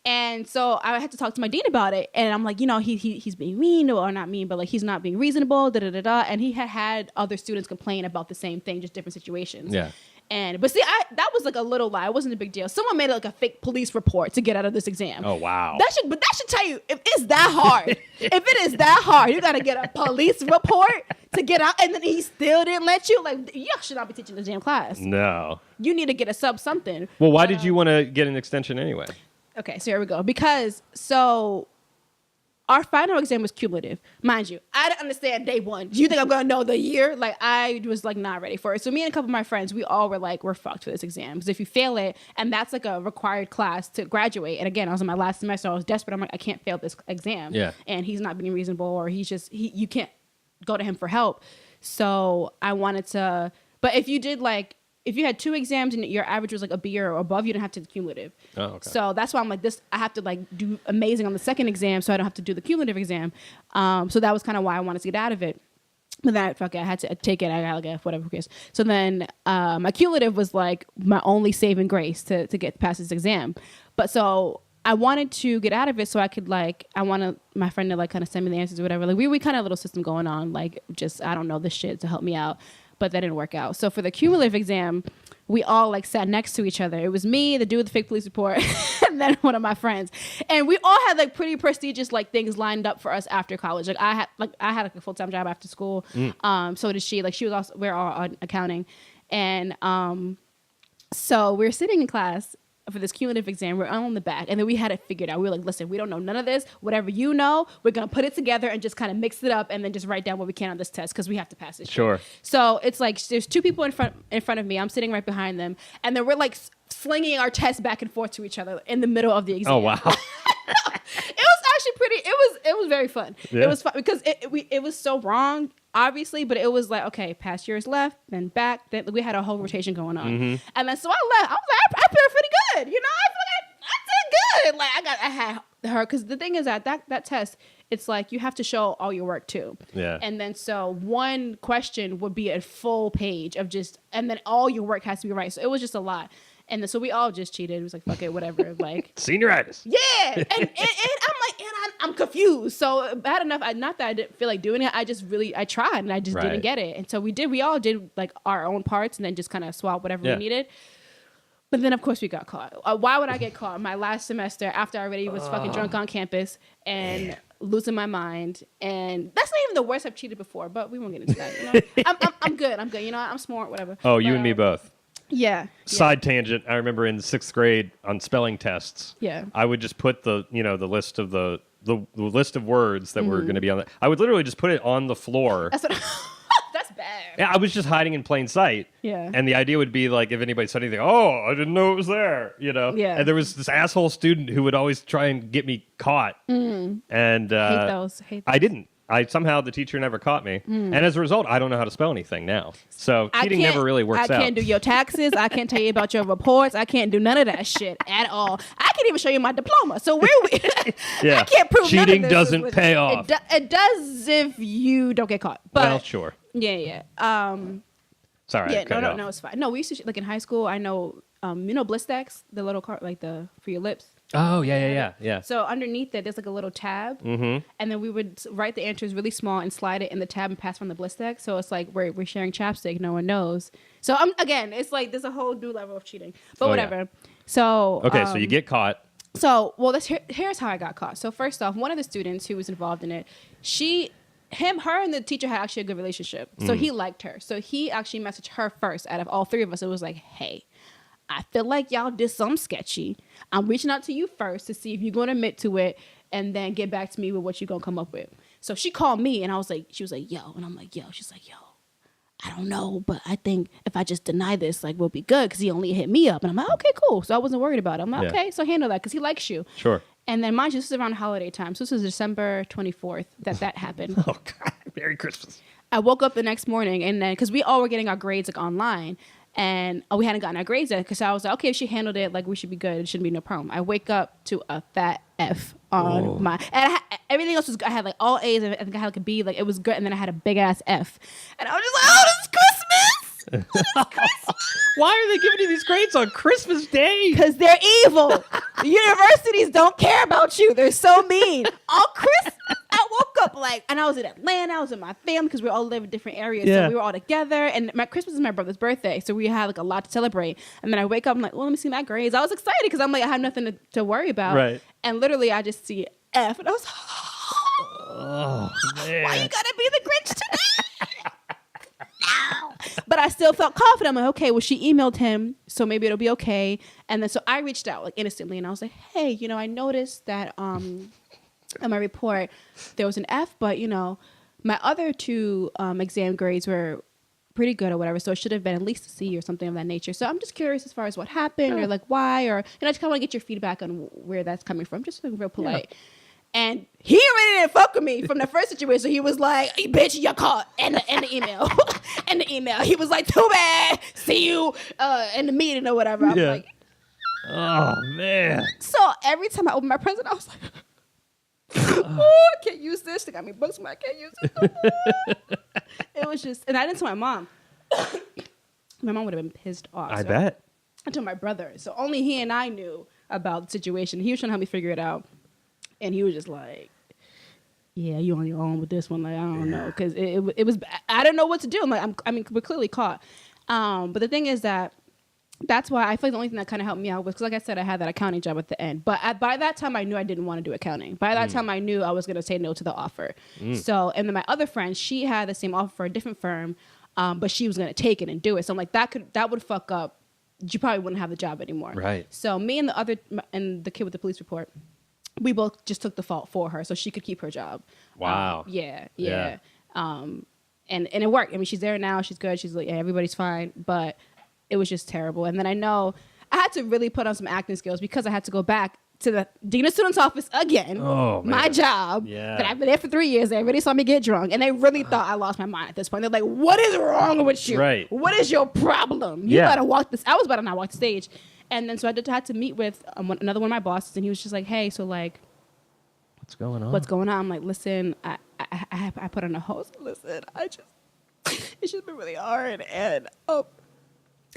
And so I had to talk to my dean about it. And I'm like, he's being mean, or not mean, but like he's not being reasonable, And he had other students complain about the same thing, just different situations. Yeah. But see, that was like a little lie. It wasn't a big deal. Someone made like a fake police report to get out of this exam. Oh, wow. That should tell you, if it's that hard, if it is that hard, you got to get a police report to get out, and then he still didn't let you. Like, you should not be teaching this damn class. No. You need to get a sub something. Well, why did you want to get an extension anyway? Okay, so here we go. Because, our final exam was cumulative. Mind you, I didn't understand day one. Do you think I'm going to know the year? Like, I was, like, not ready for it. So me and a couple of my friends, we all were like, we're fucked for this exam. Because if you fail it, and that's, like, a required class to graduate. And, again, I was in my last semester. I was desperate. I'm like, I can't fail this exam. Yeah. And he's not being reasonable, or you can't go to him for help. So I wanted to... But if you had 2 exams and your average was like a B or above, you didn't have to do cumulative. Oh, okay. So that's why I'm like I have to like do amazing on the second exam, so I don't have to do the cumulative exam. So that was kind of why I wanted to get out of it. But then fuck it, I had to take it. I got like a whatever case. So then my cumulative was like my only saving grace to get past this exam. But so I wanted to get out of it so I could like I wanted my friend to like kind of send me the answers or whatever. Like we kind of had a little system going on, like just I don't know this shit to help me out. But that didn't work out. So for the cumulative exam, we all like sat next to each other. It was me, the dude with the fake police report, and then one of my friends. And we all had like pretty prestigious like things lined up for us after college. Like I had like a full-time job after school. So did she. Like she was also we're all on accounting. And so we were sitting in class for this cumulative exam. We're all in the back, and then we had it figured out. We were like, listen, we don't know none of this. Whatever you know, we're gonna put it together and just kind of mix it up, and then just write down what we can on this test because we have to pass this. Sure. Shit. So it's like there's two people in front of me. I'm sitting right behind them, and then we're like slinging our tests back and forth to each other in the middle of the exam. Oh wow. It was actually pretty. It was very fun. Yeah. It was fun because it was so wrong, obviously, but it was like, okay, past yours left, then back. Then we had a whole rotation going on, and then so I left. I was like, I feel pretty good, you know. I feel like I did good. Like I had her because the thing is that test, it's like you have to show all your work too. Yeah. And then so one question would be a full page of just, and then all your work has to be right. So it was just a lot. And then, so we all just cheated. It was like, fuck it, whatever. Like Senioritis. yeah. And I'm like, and I'm confused. So bad enough. Not that I didn't feel like doing it. I just really, I tried and I just didn't get it. And so we all did like our own parts and then just kind of swap whatever we needed. But then of course we got caught. Why would I get caught? My last semester after I already was fucking drunk on campus and losing my mind. And that's not even the worst I've cheated before, but we won't get into that. You know? I'm good. I'm good. You know, I'm smart, whatever. Oh, you and me both. Yeah. Side tangent. I remember in 6th grade on spelling tests. Yeah. I would just put the list of the list of words that were going to be on the. I would literally just put it on the floor. That's what. That's bad. Yeah, I was just hiding in plain sight. Yeah. And the idea would be like if anybody said anything, oh, I didn't know it was there. You know. Yeah. And there was this asshole student who would always try and get me caught. And Hate those. I didn't. Somehow the teacher never caught me, and as a result, I don't know how to spell anything now. So cheating never really works out. I can't do your taxes. I can't tell you about your reports. I can't do none of that shit at all. I can't even show you my diploma. So where we? Yeah. I can't prove cheating none of this doesn't pay off. It does if you don't get caught. But well, sure. Yeah. Sorry. Yeah. No, it's fine. No, we used to like in high school. I know. Bliss stacks, the little card like the for your lips. Oh yeah. So underneath it, there's like a little tab, and then we would write the answers really small and slide it in the tab and pass from the bliss stack. So it's like we're sharing chapstick, no one knows. So again, it's like there's a whole new level of cheating, but whatever. Yeah. So okay, so you get caught. So here's how I got caught. So first off, one of the students who was involved in it, her and the teacher had actually a good relationship. So he liked her. So he actually messaged her first out of all three of us. It was like, hey, I feel like y'all did something sketchy. I'm reaching out to you first to see if you're going to admit to it and then get back to me with what you're going to come up with. So she called me and she was like, yo. And I'm like, yo. She's like, yo, I don't know, but I think if I just deny this, like, we'll be good because he only hit me up. And I'm like, okay, cool. So I wasn't worried about it. I'm like, okay, so handle that because he likes you. Sure. And then mind you, this is around holiday time. So this was December 24th that happened. Oh, God. Merry Christmas. I woke up the next morning and then because we all were getting our grades like online. And we hadn't gotten our grades yet because I was like, okay, if she handled it, like we should be good. It shouldn't be no problem. I wake up to a fat F on my, and everything else was good. I had like all A's and I think I had like a B, like it was good. And then I had a big ass F. And I was just like, oh, this is Christmas. This is Christmas. Why are they giving you these grades on Christmas Day? Because they're evil. The universities don't care about you. They're so mean. On Christmas, I woke up like, and I was in Atlanta. I was in my family because we all live in different areas. Yeah. So we were all together. And Christmas is my brother's birthday. So we had like a lot to celebrate. And then I wake up, I'm like, well, let me see my grades. I was excited because I'm like, I have nothing to worry about. Right. And literally I just see F. And I was Oh, man. why you gotta be the Grinch today? No. But I still felt confident. I'm like, okay, well, she emailed him, so maybe it'll be okay. And then so I reached out like innocently and I was like, hey, I noticed that on my report there was an F, but my other two exam grades were pretty good or whatever, so it should have been at least a C or something of that nature. So I'm just curious as far as what happened or like why, or I just kind of want to get your feedback on where that's coming from, just like real polite. Yeah. And he already didn't fuck with me from the first situation. He was like, hey, bitch, you're caught. And the email. And the email. He was like, too bad. See you in the meeting or whatever. I was like, oh, man. So every time I opened my present, I was like, Oh, I can't use this. They got me books, but I can't use it. It was just, and I didn't tell my mom. My mom would have been pissed off. I bet. I told my brother. So only he and I knew about the situation. He was trying to help me figure it out. And he was just like, yeah, you on your own with this one. Like, I don't know. Because it was, I didn't know what to do. I'm like, I mean, we're clearly caught. But the thing is that's why I feel like the only thing that kind of helped me out was, because like I said, I had that accounting job at the end. But by that time, I knew I didn't want to do accounting. By that time, I knew I was going to say no to the offer. So, and then my other friend, she had the same offer for a different firm, but she was going to take it and do it. So I'm like, that would fuck up. You probably wouldn't have the job anymore. Right. So me and the kid with the police report, we both just took the fault for her so she could keep her job. Wow. Yeah. And it worked. I mean, she's there now. She's good. She's like, yeah, everybody's fine. But it was just terrible. And then I know I had to really put on some acting skills because I had to go back to the dean of students office again. Oh, man. My job. Yeah. That I've been there for 3 years. They already saw me get drunk. And they really thought I lost my mind at this point. They're like, what is wrong with you? Right. What is your problem? You gotta walk this. I was about to not walk the stage. And then so I had to meet with another one of my bosses. And he was just like, hey, so like, what's going on? What's going on? I'm like, listen, I put on a host. Listen, it's just been really hard. And,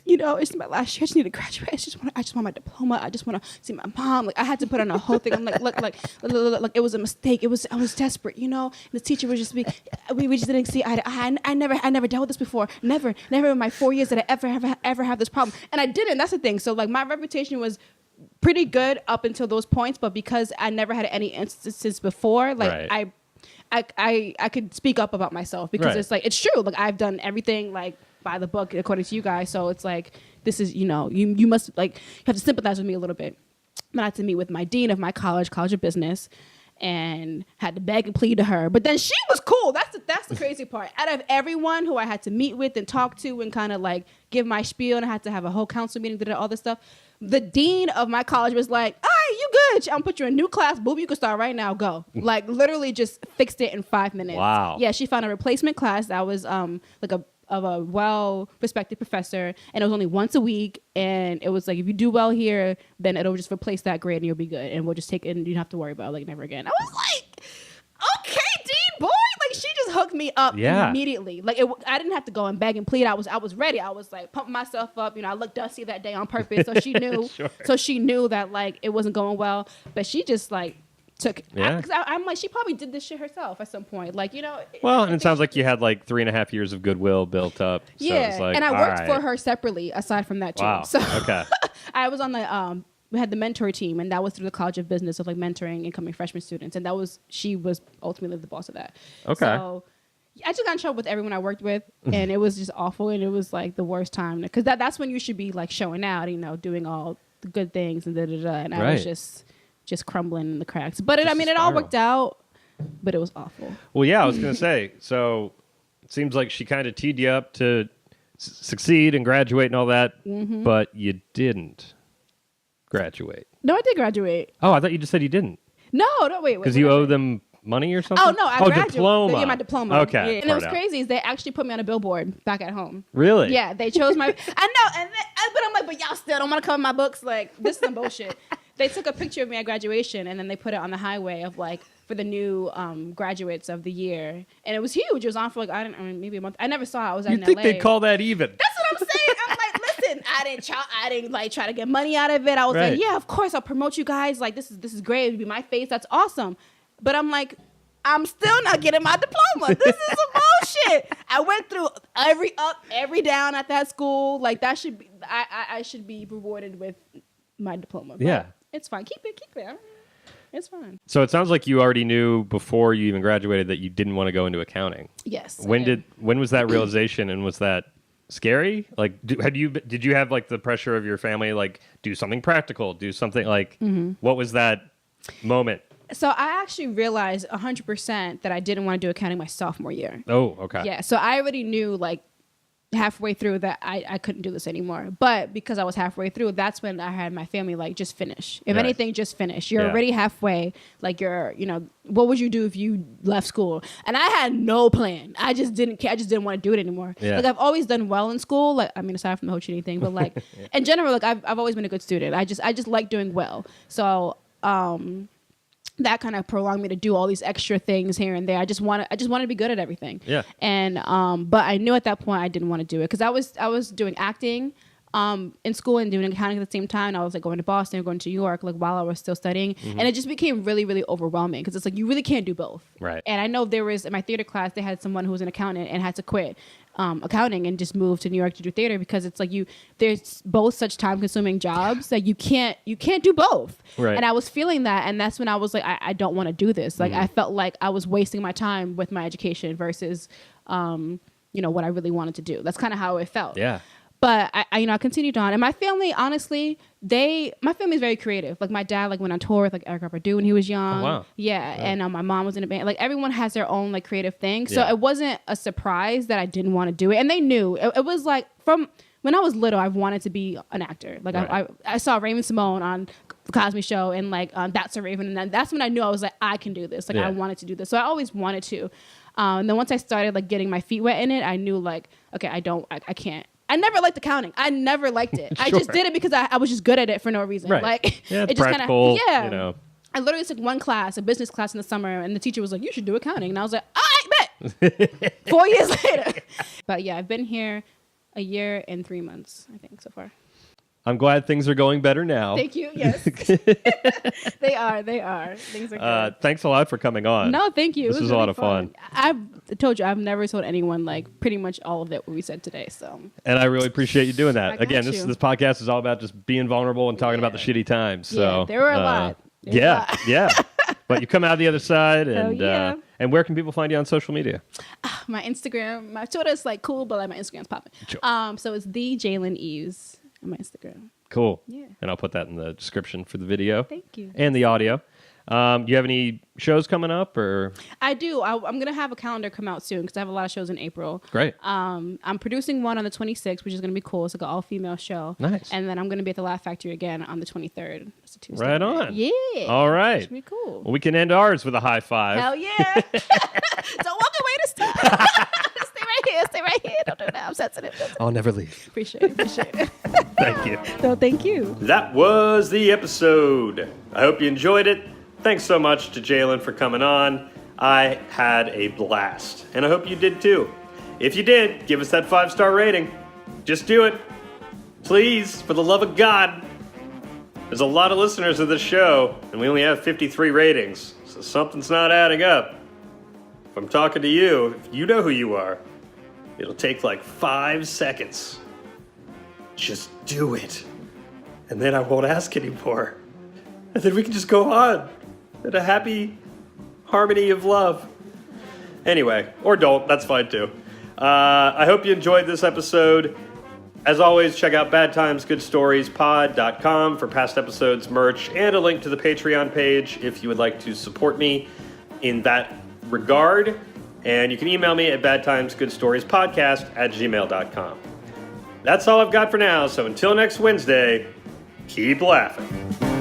you know, it's my last year. I just need to graduate. I just want my diploma. I just want to see my mom. Like, I had to put on a whole thing. I'm like, look, it was a mistake. I was desperate, you know. And the teacher was just we just didn't see. I never dealt with this before. Never in my 4 years did I ever have this problem. And I didn't. That's the thing. So like, my reputation was pretty good up until those points, but because I never had any instances before, like I could speak up about myself because it's like, it's true. Like, I've done everything like by the book according to you guys. So it's like, this is, you know, you must like, you have to sympathize with me a little bit. I had to meet with my dean of my college of business, and had to beg and plead to her. But then she was cool. That's the crazy part. Out of everyone who I had to meet with and talk to and kind of like give my spiel, and I had to have a whole council meeting, did all this stuff, the dean of my college was like, all right, you good. I'm put you in a new class. Boom, you can start right now. Go. Like, literally just fixed it in 5 minutes. Wow. Yeah, she found a replacement class that was like of a well-respected professor, and it was only once a week, and it was like, if you do well here, then it'll just replace that grade and you'll be good, and we'll just take it and you don't have to worry about it, like, never again. I was like, okay, dean boy, like, she just hooked me up immediately. Like, I didn't have to go and beg and plead. I was ready. I was like pumping myself up. You know, I looked dusty that day on purpose, so she knew. Sure. So she knew that like it wasn't going well, but she just like took. Because I'm like, she probably did this shit herself at some point. Like, you know. Well, and it sounds like you had like 3.5 years of goodwill built up. So yeah, it's like, and I worked for her separately aside from that too. Wow. So Okay. I was on the we had the mentor team, and that was through the College of Business of like mentoring incoming freshman students, and she was ultimately the boss of that. Okay. So I just got in trouble with everyone I worked with, and it was just awful, and it was like the worst time, because that's when you should be like showing out, you know, doing all the good things and and I was just crumbling in the cracks. But it all worked out, but it was awful. Well, yeah, I was gonna say. So it seems like she kind of teed you up to succeed and graduate and all that, but you didn't graduate. No, I did graduate. Oh, I thought you just said you didn't. No, wait. Because you owe them money or something? Oh, no, I graduated. Diploma. Yeah, my diploma. Okay. Yeah. And it was crazy is they actually put me on a billboard back at home. Really? Yeah, they chose my... I know, but I'm like, but y'all still don't want to cover my books? Like, this is some bullshit. They took a picture of me at graduation, and then they put it on the highway of like, for the new graduates of the year. And it was huge. It was on for like, maybe a month. I never saw it. I was in LA. You'd think they'd call that even. That's what I'm saying. I'm like, listen, I didn't like try to get money out of it. I was like, yeah, of course I'll promote you guys. Like, this is great. It'd be my face. That's awesome. But I'm like, I'm still not getting my diploma. This is some bullshit. I went through every up, every down at that school. Like, that should be, I should be rewarded with my diploma. But yeah. It's fine. Keep it. It's fine. So it sounds like you already knew before you even graduated that you didn't want to go into accounting. Yes. When was that realization, and was that scary? Like, did you have like the pressure of your family, like do something practical, do something like, what was that moment? So I actually realized 100% that I didn't want to do accounting my sophomore year. Oh, okay. Yeah. So I already knew like halfway through that I couldn't do this anymore. But because I was halfway through, that's when I had my family like, just finish. If anything, just finish. You're already halfway. Like, what would you do if you left school? And I had no plan. I just didn't care. I just didn't want to do it anymore. Yeah. Like, I've always done well in school. Like, I mean, aside from the whole cheating thing, but like in general, like I've always been a good student. I just like doing well. So that kind of prolonged me to do all these extra things here and there. I just wanted to be good at everything. Yeah. And but I knew at that point I didn't want to do it because I was doing acting in school and doing accounting at the same time. And I was like going to Boston, going to New York, like while I was still studying, and it just became really, really overwhelming because it's like you really can't do both. Right. And I know there was in my theater class they had someone who was an accountant and had to quit accounting and just move to New York to do theater because it's like there's both such time consuming jobs that you can't do both. Right. And I was feeling that, and that's when I was like, I don't want to do this. Like I felt like I was wasting my time with my education versus what I really wanted to do. That's kind of how it felt. Yeah. But I continued on, and my family, honestly, my family is very creative. Like my dad, like went on tour with like Erykah Badu when he was young. Oh, wow. Yeah, and my mom was in a band. Like everyone has their own like creative thing, so Yeah. it wasn't a surprise that I didn't want to do it, and they knew. It was like from when I was little, I wanted to be an actor. Like right. I saw Raymond Simone on the Cosby Show and like That's a Raven, and then that's when I knew I was like I can do this. Like Yeah. I wanted to do this, so I always wanted to. And then once I started like getting my feet wet in it, I knew like okay, I can't. I never liked accounting. I never liked it. I just did it because I was just good at it for no reason. Right. Like yeah, it just kind of yeah. I literally took one class, a business class in the summer, and the teacher was like, "You should do accounting," and I was like, "All right, bet." 4 years later, but yeah, I've been here a year and 3 months, I think, so far. I'm glad things are going better now. Thank you. Yes, they are. Things are good. Thanks a lot for coming on. No, thank you. This was a lot of fun. I've told you, I've never told anyone like pretty much all of that what we said today. So, and I really appreciate you doing that. I got Again, you. this podcast is all about just being vulnerable and talking about the shitty times. So yeah, there were a lot. There were a lot. Yeah. But you come out the other side, and yeah. And where can people find you on social media? My Instagram, my Twitter is like cool, but like my Instagram's popping. Sure. So it's the Jaylin Eaves on my Instagram. Cool. Yeah. And I'll put that in the description for the video. Thank you. And the audio. Do you have any shows coming up, or? I do. I'm gonna have a calendar come out soon because I have a lot of shows in April. Great. I'm producing one on the 26th, which is gonna be cool. It's like an all-female show. Nice. And then I'm gonna be at the Laugh Factory again on the 23rd. It's a Tuesday. Right on. Yeah. All right. Should be cool. Well, we can end ours with a high five. Hell yeah. Don't walk away this time. Stay right here. Don't do that. I'm sensitive. I'll never leave. Appreciate it. Thank you. So thank you. That was the episode. I hope you enjoyed it. Thanks so much to Jalen for coming on. I had a blast, and I hope you did too. If you did, give us that 5-star rating. Just do it. Please, for the love of God. There's a lot of listeners of this show, and we only have 53 ratings, so something's not adding up. If I'm talking to you, if you know who you are, it'll take like 5 seconds. Just do it. And then I won't ask anymore. And then we can just go on in a happy harmony of love. Anyway, or don't, that's fine too. I hope you enjoyed this episode. As always, check out badtimesgoodstoriespod.com for past episodes, merch, and a link to the Patreon page if you would like to support me in that regard. And you can email me at badtimesgoodstoriespodcast@gmail.com. That's all I've got for now, so until next Wednesday, keep laughing.